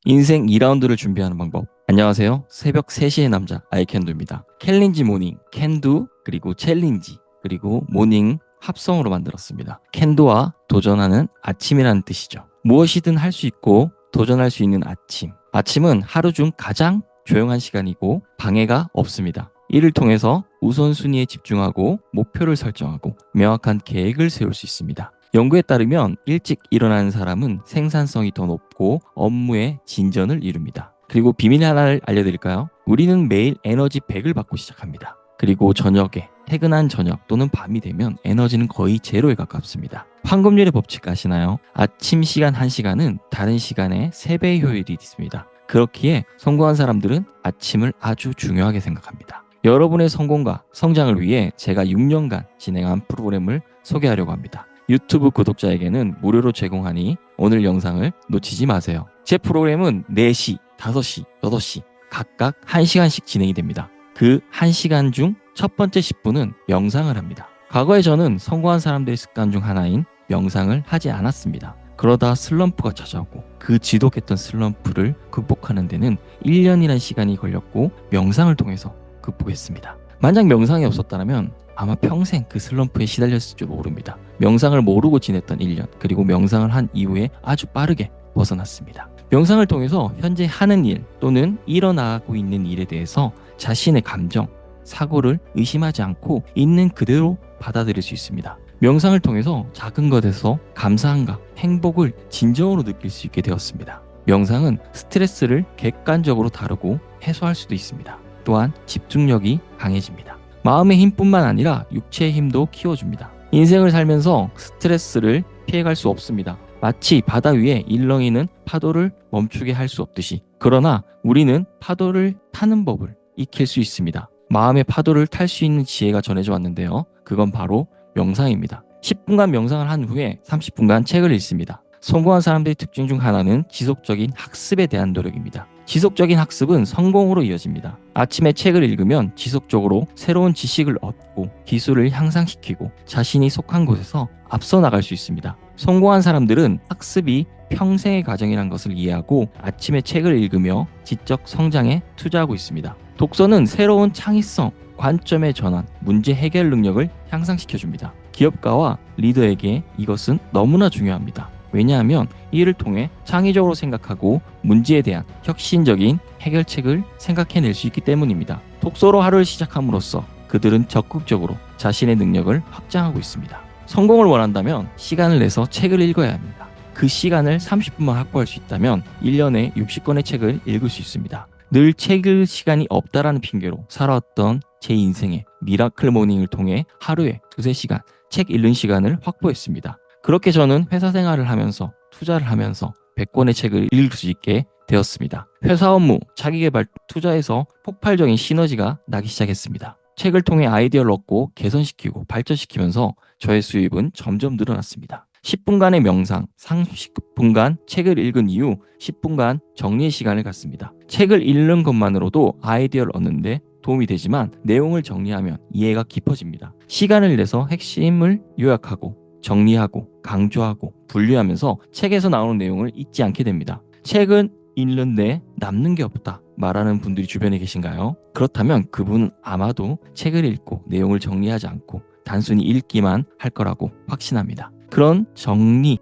인생 2라운드를 준비하는 방법. 안녕하세요. 새벽 3시의 남자 아이캔두입니다. 챌린지 모닝, 캔두, 그리고 챌린지, 그리고 모닝 합성으로 만들었습니다. 캔두와 도전하는 아침이라는 뜻이죠. 무엇이든 할 수 있고 도전할 수 있는 아침. 아침은 하루 중 가장 조용한 시간이고 방해가 없습니다. 이를 통해서 우선순위에 집중하고 목표를 설정하고 명확한 계획을 세울 수 있습니다. 연구에 따르면 일찍 일어나는 사람은 생산성이 더 높고 업무의 진전을 이룹니다. 그리고 비밀 하나를 알려드릴까요? 우리는 매일 에너지 100을 받고 시작합니다. 그리고 저녁에 퇴근한 저녁 또는 밤이 되면 에너지는 거의 제로에 가깝습니다. 황금률의 법칙 아시나요? 아침 시간 1시간은 다른 시간의 3배의 효율이 있습니다. 그렇기에 성공한 사람들은 아침을 아주 중요하게 생각합니다. 여러분의 성공과 성장을 위해 제가 6년간 진행한 프로그램을 소개하려고 합니다. 유튜브 구독자에게는 무료로 제공하니 오늘 영상을 놓치지 마세요. 제 프로그램은 4시, 5시, 8시 각각 1시간씩 진행이 됩니다. 그 1시간 중 첫 번째 10분은 명상을 합니다. 과거에 저는 성공한 사람들의 습관 중 하나인 명상을 하지 않았습니다. 그러다 슬럼프가 찾아오고 그 지독했던 슬럼프를 극복하는 데는 1년이라는 시간이 걸렸고 명상을 통해서 극복했습니다. 만약 명상이 없었다면 아마 평생 그 슬럼프에 시달렸을지도 모릅니다. 명상을 모르고 지냈던 1년, 그리고 명상을 한 이후에 아주 빠르게 벗어났습니다. 명상을 통해서 현재 하는 일 또는 일어나고 있는 일에 대해서 자신의 감정, 사고를 의심하지 않고 있는 그대로 받아들일 수 있습니다. 명상을 통해서 작은 것에서 감사함과 행복을 진정으로 느낄 수 있게 되었습니다. 명상은 스트레스를 객관적으로 다루고 해소할 수도 있습니다. 또한 집중력이 강해집니다. 마음의 힘뿐만 아니라 육체의 힘도 키워줍니다. 인생을 살면서 스트레스를 피해갈 수 없습니다. 마치 바다 위에 일렁이는 파도를 멈추게 할 수 없듯이, 그러나 우리는 파도를 타는 법을 익힐 수 있습니다. 마음의 파도를 탈 수 있는 지혜가 전해져 왔는데요. 그건 바로 명상입니다. 10분간 명상을 한 후에 30분간 책을 읽습니다. 성공한 사람들의 특징 중 하나는 지속적인 학습에 대한 노력입니다. 지속적인 학습은 성공으로 이어집니다. 아침에 책을 읽으면 지속적으로 새로운 지식을 얻고 기술을 향상시키고 자신이 속한 곳에서 앞서 나갈 수 있습니다. 성공한 사람들은 학습이 평생의 과정이라는 것을 이해하고 아침에 책을 읽으며 지적 성장에 투자하고 있습니다. 독서는 새로운 창의성, 관점의 전환, 문제 해결 능력을 향상시켜줍니다. 기업가와 리더에게 이것은 너무나 중요합니다. 왜냐하면 이를 통해 창의적으로 생각하고 문제에 대한 혁신적인 해결책을 생각해낼 수 있기 때문입니다. 독서로 하루를 시작함으로써 그들은 적극적으로 자신의 능력을 확장하고 있습니다. 성공을 원한다면 시간을 내서 책을 읽어야 합니다. 그 시간을 30분만 확보할 수 있다면 1년에 60권의 책을 읽을 수 있습니다. 늘 책 읽을 시간이 없다라는 핑계로 살아왔던 제 인생의 미라클 모닝을 통해 하루에 2~3시간 책 읽는 시간을 확보했습니다. 그렇게 저는 회사 생활을 하면서 투자를 하면서 100권의 책을 읽을 수 있게 되었습니다. 회사 업무, 자기개발, 투자에서 폭발적인 시너지가 나기 시작했습니다. 책을 통해 아이디어를 얻고 개선시키고 발전시키면서 저의 수입은 점점 늘어났습니다. 10분간의 명상, 30분간 책을 읽은 이후 10분간 정리의 시간을 갖습니다. 책을 읽는 것만으로도 아이디어를 얻는데 도움이 되지만 내용을 정리하면 이해가 깊어집니다. 시간을 내서 핵심을 요약하고 정리하고 강조하고 분류하면서 책에서 나오는 내용을 잊지 않게 됩니다. 책은 읽는데 남는 게 없다 말하는 분들이 주변에 계신가요? 그렇다면 그분은 아마도 책을 읽고 내용을 정리하지 않고 단순히 읽기만 할 거라고 확신합니다.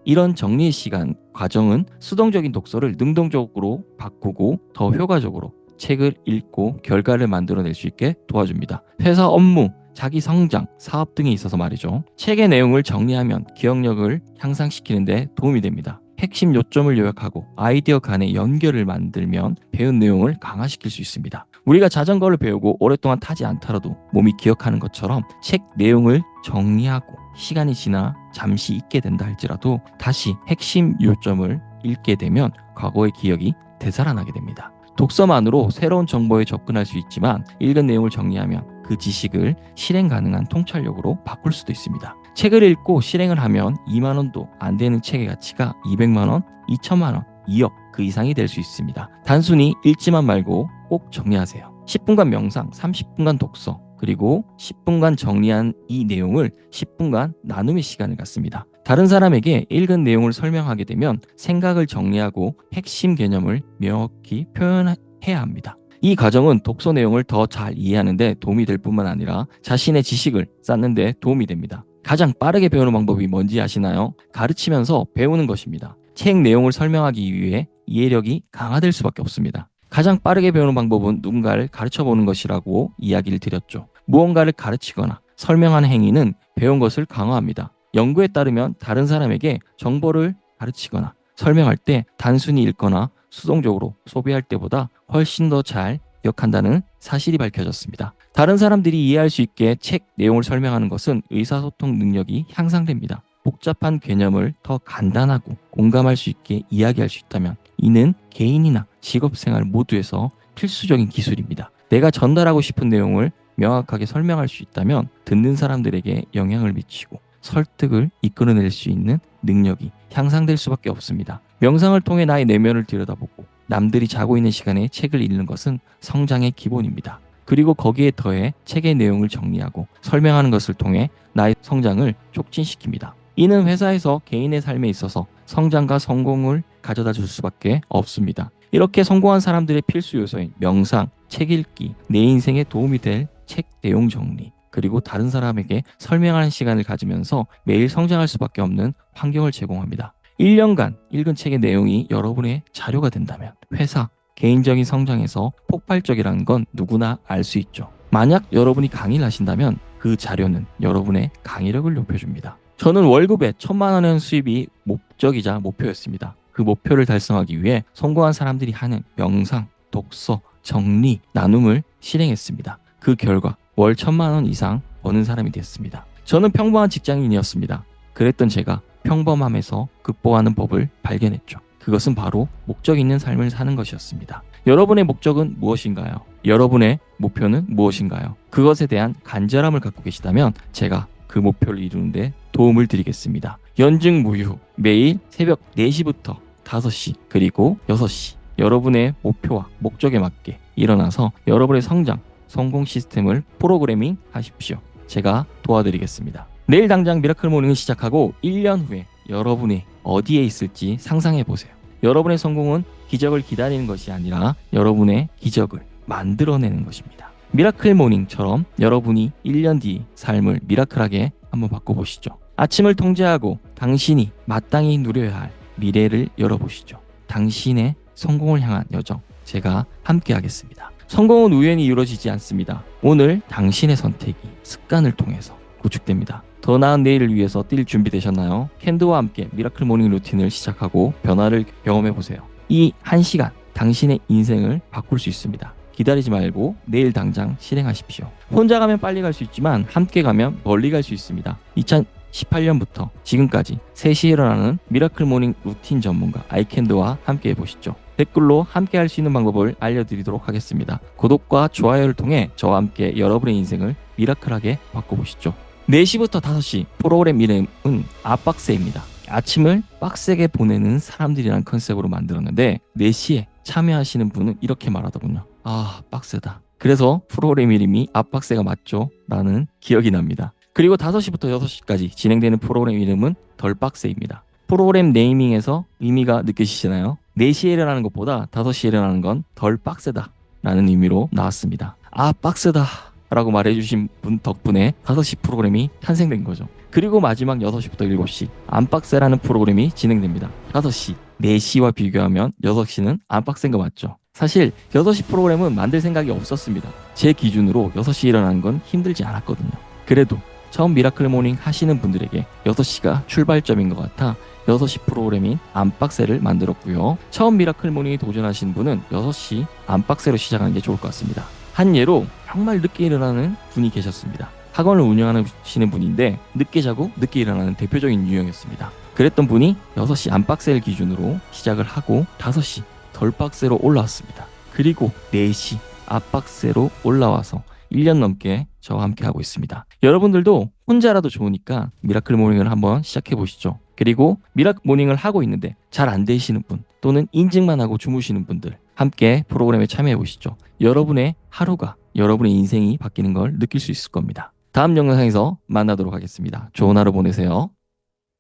이런 정리의 시간 과정은 수동적인 독서를 능동적으로 바꾸고 더 효과적으로 책을 읽고 결과를 만들어낼 수 있게 도와줍니다. 회사 업무, 자기 성장, 사업 등에 있어서 말이죠. 책의 내용을 정리하면 기억력을 향상시키는 데 도움이 됩니다. 핵심 요점을 요약하고 아이디어 간의 연결을 만들면 배운 내용을 강화시킬 수 있습니다. 우리가 자전거를 배우고 오랫동안 타지 않더라도 몸이 기억하는 것처럼 책 내용을 정리하고 시간이 지나 잠시 잊게 된다 할지라도 다시 핵심 요점을 읽게 되면 과거의 기억이 되살아나게 됩니다. 독서만으로 새로운 정보에 접근할 수 있지만 읽은 내용을 정리하면 그 지식을 실행 가능한 통찰력으로 바꿀 수도 있습니다. 책을 읽고 실행을 하면 2만 원도 안 되는 책의 가치가 200만 원, 2천만 원, 2억 그 이상이 될 수 있습니다. 단순히 읽지만 말고 꼭 정리하세요. 10분간 명상, 30분간 독서, 그리고 10분간 정리한 이 내용을 10분간 나눔의 시간을 갖습니다. 다른 사람에게 읽은 내용을 설명하게 되면 생각을 정리하고 핵심 개념을 명확히 표현해야 합니다. 이 과정은 독서 내용을 더 잘 이해하는 데 도움이 될 뿐만 아니라 자신의 지식을 쌓는 데 도움이 됩니다. 가장 빠르게 배우는 방법이 뭔지 아시나요? 가르치면서 배우는 것입니다. 책 내용을 설명하기 위해 이해력이 강화될 수밖에 없습니다. 가장 빠르게 배우는 방법은 누군가를 가르쳐보는 것이라고 이야기를 드렸죠. 무언가를 가르치거나 설명하는 행위는 배운 것을 강화합니다. 연구에 따르면 다른 사람에게 정보를 가르치거나 설명할 때 단순히 읽거나 수동적으로 소비할 때보다 훨씬 더 잘 기억한다는 사실이 밝혀졌습니다. 다른 사람들이 이해할 수 있게 책 내용을 설명하는 것은 의사소통 능력이 향상됩니다. 복잡한 개념을 더 간단하고 공감할 수 있게 이야기할 수 있다면 이는 개인이나 직업생활 모두에서 필수적인 기술입니다. 내가 전달하고 싶은 내용을 명확하게 설명할 수 있다면 듣는 사람들에게 영향을 미치고 설득을 이끌어낼 수 있는 능력이 향상될 수밖에 없습니다. 명상을 통해 나의 내면을 들여다보고 남들이 자고 있는 시간에 책을 읽는 것은 성장의 기본입니다. 그리고 거기에 더해 책의 내용을 정리하고 설명하는 것을 통해 나의 성장을 촉진시킵니다. 이는 회사에서 개인의 삶에 있어서 성장과 성공을 가져다 줄 수밖에 없습니다. 이렇게 성공한 사람들의 필수 요소인 명상, 책 읽기, 내 인생에 도움이 될 책 내용 정리, 그리고 다른 사람에게 설명하는 시간을 가지면서 매일 성장할 수밖에 없는 환경을 제공합니다. 1년간 읽은 책의 내용이 여러분의 자료가 된다면 회사, 개인적인 성장에서 폭발적이라는 건 누구나 알 수 있죠. 만약 여러분이 강의를 하신다면 그 자료는 여러분의 강의력을 높여줍니다. 저는 월급의 1,000만 원의 수입이 목적이자 목표였습니다. 그 목표를 달성하기 위해 성공한 사람들이 하는 명상, 독서, 정리, 나눔을 실행했습니다. 그 결과 월 1,000만 원 이상 버는 사람이 됐습니다. 저는 평범한 직장인이었습니다. 그랬던 제가 평범함에서 극복하는 법을 발견했죠. 그것은 바로 목적 있는 삶을 사는 것이었습니다. 여러분의 목적은 무엇인가요? 여러분의 목표는 무엇인가요? 그것에 대한 간절함을 갖고 계시다면 제가 그 목표를 이루는데 도움을 드리겠습니다. 연중무휴 매일 새벽 4시부터 5시 그리고 6시 여러분의 목표와 목적에 맞게 일어나서 여러분의 성장, 성공 시스템을 프로그래밍 하십시오. 제가 도와드리겠습니다. 내일 당장 미라클 모닝을 시작하고 1년 후에 여러분이 어디에 있을지 상상해 보세요. 여러분의 성공은 기적을 기다리는 것이 아니라 여러분의 기적을 만들어내는 것입니다. 미라클 모닝처럼 여러분이 1년 뒤 삶을 미라클하게 한번 바꿔보시죠. 아침을 통제하고 당신이 마땅히 누려야 할 미래를 열어보시죠. 당신의 성공을 향한 여정, 제가 함께 하겠습니다. 성공은 우연히 이루어지지 않습니다. 오늘 당신의 선택이 습관을 통해서 구축됩니다. 더 나은 내일을 위해서 뛸 준비 되셨나요? 캔드와 함께 미라클 모닝 루틴을 시작하고 변화를 경험해보세요. 이 1시간 당신의 인생을 바꿀 수 있습니다. 기다리지 말고 내일 당장 실행하십시오. 혼자 가면 빨리 갈 수 있지만 함께 가면 멀리 갈 수 있습니다. 2018년부터 지금까지 3시에 일어나는 미라클 모닝 루틴 전문가 아이캔드와 함께 해보시죠. 댓글로 함께 할 수 있는 방법을 알려드리도록 하겠습니다. 구독과 좋아요를 통해 저와 함께 여러분의 인생을 미라클하게 바꿔보시죠. 4시부터 5시 프로그램 이름은 아빡세입니다. 아침을 빡세게 보내는 사람들이라는 컨셉으로 만들었는데 4시에 참여하시는 분은 이렇게 말하더군요. 아, 빡세다. 그래서 프로그램 이름이 아빡세가 맞죠? 라는 기억이 납니다. 그리고 5시부터 6시까지 진행되는 프로그램 이름은 덜 빡세입니다. 프로그램 네이밍에서 의미가 느껴지시나요? 4시에 일어나는 것보다 5시에 일어나는 건 덜 빡세다 라는 의미로 나왔습니다. 아, 빡세다 라고 말해주신 분 덕분에 5시 프로그램이 탄생된 거죠. 그리고 마지막 6시부터 7시 안 빡세라는 프로그램이 진행됩니다. 5시, 4시와 비교하면 6시는 안 빡센 거 맞죠? 사실 6시 프로그램은 만들 생각이 없었습니다. 제 기준으로 6시에 일어나는 건 힘들지 않았거든요. 그래도 처음 미라클 모닝 하시는 분들에게 6시가 출발점인 것 같아 6시 프로그램인 안빡세를 만들었고요. 처음 미라클 모닝에 도전하시는 분은 6시 안빡세로 시작하는 게 좋을 것 같습니다. 한 예로 정말 늦게 일어나는 분이 계셨습니다. 학원을 운영하시는 분인데 늦게 자고 늦게 일어나는 대표적인 유형이었습니다. 그랬던 분이 6시 안빡세를 기준으로 시작을 하고 5시 덜 빡세로 올라왔습니다. 그리고 4시 앞빡세로 올라와서 1년 넘게 저와 함께 하고 있습니다. 여러분들도 혼자라도 좋으니까 미라클 모닝을 한번 시작해 보시죠. 그리고 미라클 모닝을 하고 있는데 잘 안 되시는 분 또는 인증만 하고 주무시는 분들 함께 프로그램에 참여해 보시죠. 여러분의 하루가 여러분의 인생이 바뀌는 걸 느낄 수 있을 겁니다. 다음 영상에서 만나도록 하겠습니다. 좋은 하루 보내세요.